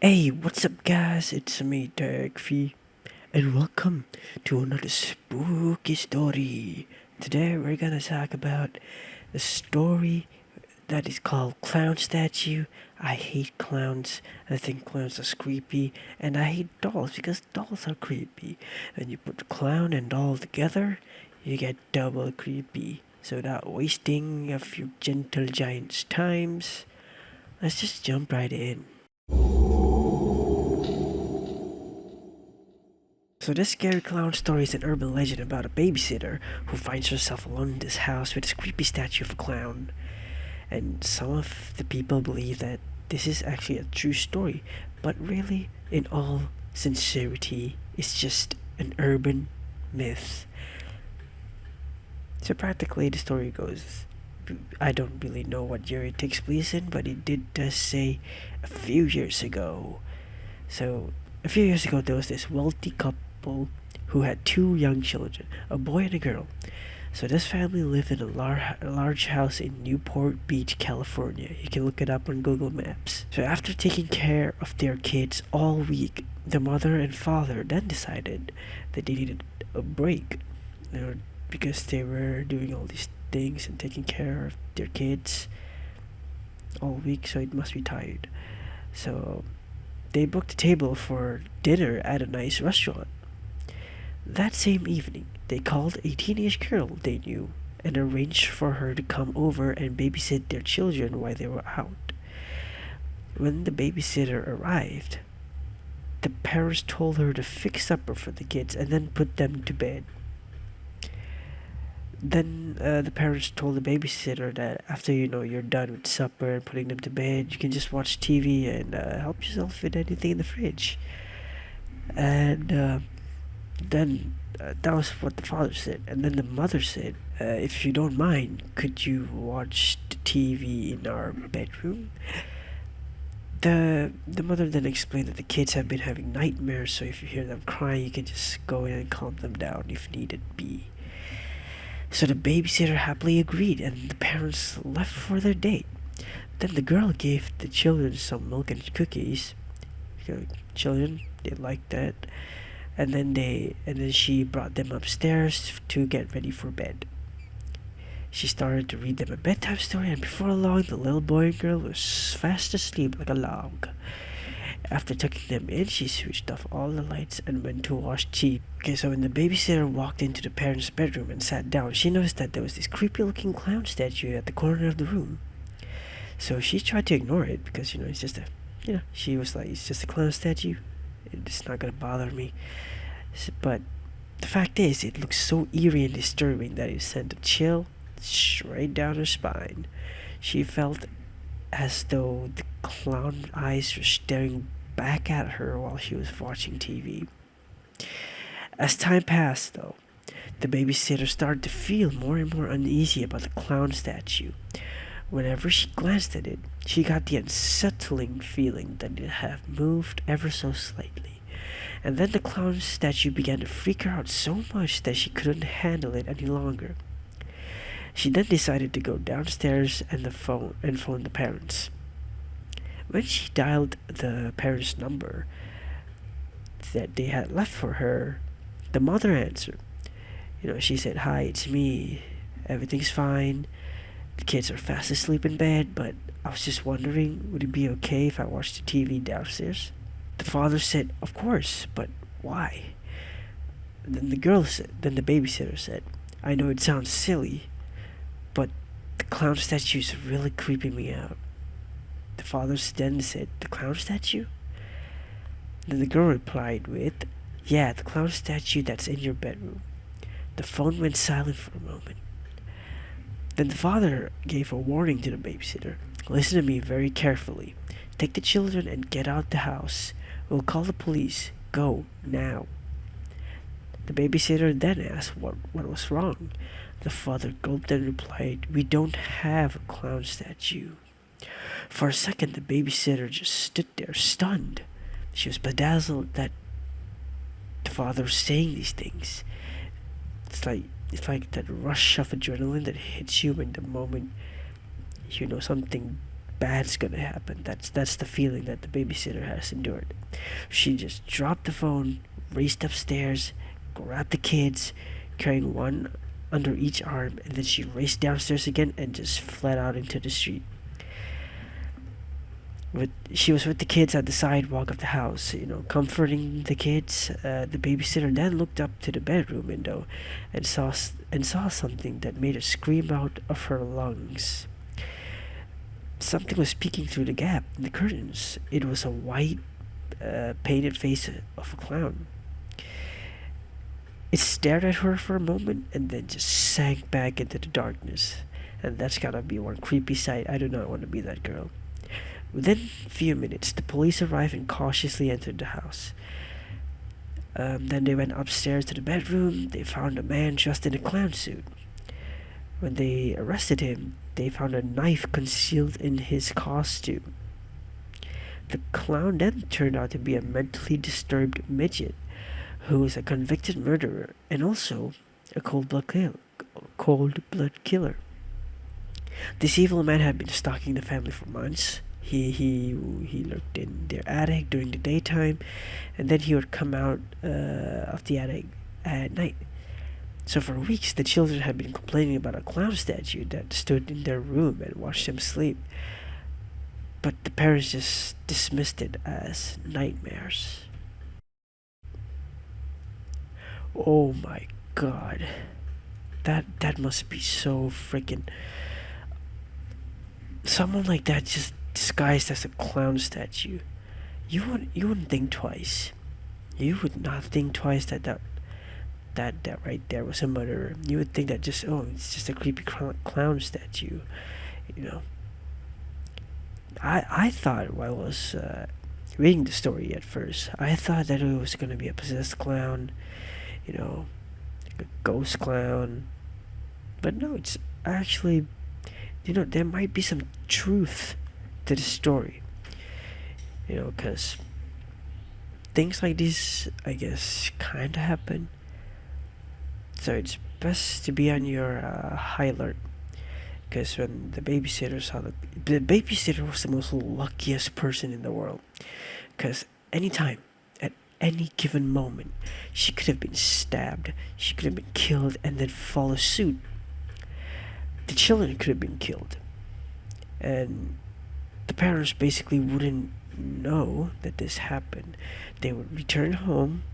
Hey, what's up, guys? It's me, Derek and welcome to another spooky story. Today, we're gonna talk about a story that is called Clown Statue. I hate clowns. I think clowns are creepy, and I hate dolls because dolls are creepy. And you put clown and doll together, you get double creepy. So, without wasting a few gentle giants' times, let's just jump right in. So this scary clown story is an urban legend about a babysitter who finds herself alone in this house with this creepy statue of a clown. And some of the people believe that this is actually a true story, but really, in all sincerity, it's just an urban myth. So practically the story goes, I don't really know what year it takes place in, but it did just say a few years ago. So a few years ago there was this wealthy couple who had two young children, a boy and a girl. So this family lived in a large house in Newport Beach, California. You can look it up on Google Maps. So after taking care of their kids all week, the mother and father then decided that they needed a break, you know, because they were doing all these things and taking care of their kids all week, so it must be tired. So they booked a table for dinner at a nice restaurant. That same evening, they called a teenage girl they knew and arranged for her to come over and babysit their children while they were out. When the babysitter arrived, the parents told her to fix supper for the kids and then put them to bed. Then the parents told the babysitter that after you're done with supper and putting them to bed, you can just watch TV and help yourself with anything in the fridge. And then that was what the father said. And then the mother said, if you don't mind, could you watch the TV in our bedroom? The mother then explained that the kids have been having nightmares, so if you hear them crying, you can just go in and calm them down if needed be. So the babysitter happily agreed, and the parents left for their date. Then the girl gave the children some milk and cookies. Children, they liked that. And then she brought them upstairs to get ready for bed. She started to read them a bedtime story, and before long, the little boy and girl was fast asleep like a log. After tucking them in, she switched off all the lights and went to wash teeth. Okay, so when the babysitter walked into the parents' bedroom and sat down, she noticed that there was this creepy-looking clown statue at the corner of the room. So she tried to ignore it because it's just she was like, it's just a clown statue. It's not gonna bother me. But the fact is, it looked so eerie and disturbing that it sent a chill straight down her spine. She felt as though the clown eyes were staring back at her while she was watching TV. As time passed, though, the babysitter started to feel more and more uneasy about the clown statue. Whenever she glanced at it, she got the unsettling feeling that it had moved ever so slightly. And then the clown statue began to freak her out so much that she couldn't handle it any longer. She then decided to go downstairs and phone the parents. When she dialed the parents' number that they had left for her, the mother answered. She said, "Hi, it's me. Everything's fine. The kids are fast asleep in bed, but I was just wondering, would it be okay if I watched the TV downstairs?" The father said, "Of course, but why?" Then the babysitter said, "I know it sounds silly, but the clown statue is really creeping me out." The father then said, "The clown statue?" Then the girl replied with, "Yeah, the clown statue that's in your bedroom." The phone went silent for a moment. Then the father gave a warning to the babysitter. "Listen to me very carefully. Take the children and get out the house. We'll call the police. Go, now." The babysitter then asked what was wrong. The father gulped and replied, "We don't have a clown statue." For a second, the babysitter just stood there, stunned. She was bedazzled that the father was saying these things. It's like that rush of adrenaline that hits you in the moment something bad's gonna happen. That's the feeling that the babysitter has endured. She just dropped the phone, raced upstairs, grabbed the kids, carrying one under each arm, and then she raced downstairs again and just fled out into the street. She was with the kids at the sidewalk of the house, comforting the kids. The babysitter then looked up to the bedroom window and saw something that made her scream out of her lungs. Something was peeking through the gap in the curtains. It was a white, painted face of a clown. It stared at her for a moment and then just sank back into the darkness. And that's gotta be one creepy sight. I do not want to be that girl. Within a few minutes, the police arrived and cautiously entered the house. Then they went upstairs to the bedroom. They found a man dressed in a clown suit. When they arrested him, they found a knife concealed in his costume. The clown then turned out to be a mentally disturbed midget who was a convicted murderer and also a cold blood killer. This evil man had been stalking the family for months. He lurked in their attic during the daytime, and then he would come out of the attic at night. So for weeks, the children had been complaining about a clown statue that stood in their room and watched them sleep. But the parents just dismissed it as nightmares. Oh my god. That must be so freaking. Someone like that just disguised as a clown statue. You wouldn't think twice. You would not think twice that right there was a murderer. You would think that it's just a creepy clown statue. You know. I thought while I was reading the story at first, I thought that it was gonna be a possessed clown, like a ghost clown. But no, it's actually, there might be some truth to the story. Because things like this, I guess, kind of happen. So it's best to be on your high alert. Because when the babysitter saw the babysitter was the most luckiest person in the world. Because anytime, at any given moment, she could have been stabbed, she could have been killed, and then follow suit. The children could have been killed. And the parents basically wouldn't know that this happened. They would return home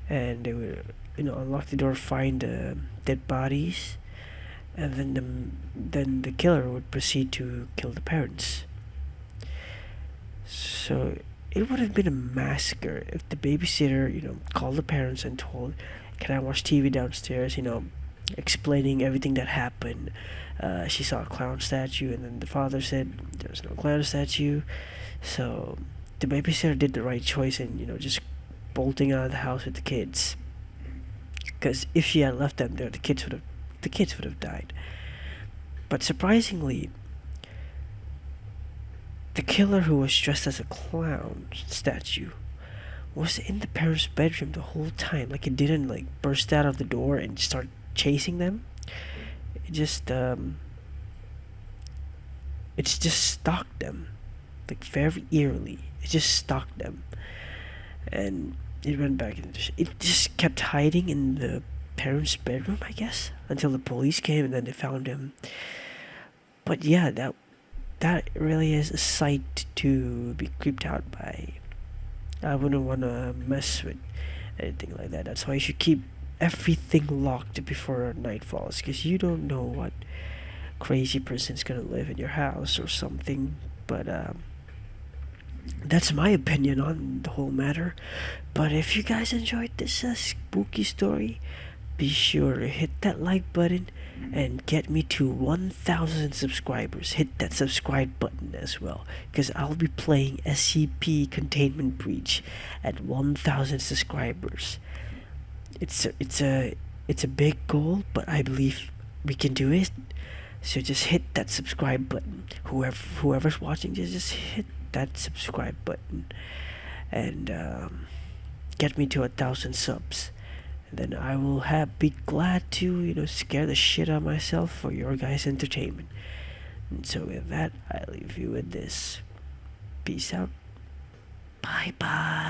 and they would, unlock the door, find dead bodies, and then the killer would proceed to kill the parents. So it would have been a massacre if the babysitter, called the parents and told, "Can I watch TV downstairs?" Explaining everything that happened. She saw a clown statue, and then the father said there's no clown statue. So the babysitter did the right choice and just bolting out of the house with the kids. Because if she had left them there, the kids would have died. But surprisingly, the killer, who was dressed as a clown statue, was in the parents' bedroom the whole time. Like, it didn't burst out of the door and start chasing them. It's just stalked them, very eerily. It just stalked them, and it went back into. It just kept hiding in the parents' bedroom, I guess, until the police came and then they found him. But yeah, that really is a sight to be creeped out by. I wouldn't want to mess with anything like that. That's why you should keep everything locked before night falls, because you don't know what crazy person's gonna live in your house or something. But that's my opinion on the whole matter. But if you guys enjoyed this spooky story, be sure to hit that like button and get me to 1,000 subscribers. Hit that subscribe button as well, because I'll be playing SCP Containment Breach at 1,000 subscribers. It's a big goal, but I believe we can do it. So just hit that subscribe button. Whoever's watching this, just hit that subscribe button and get me to 1,000 subs. And then I will be glad to scare the shit out of myself for your guys' entertainment. And so with that, I leave you with this. Peace out. Bye bye.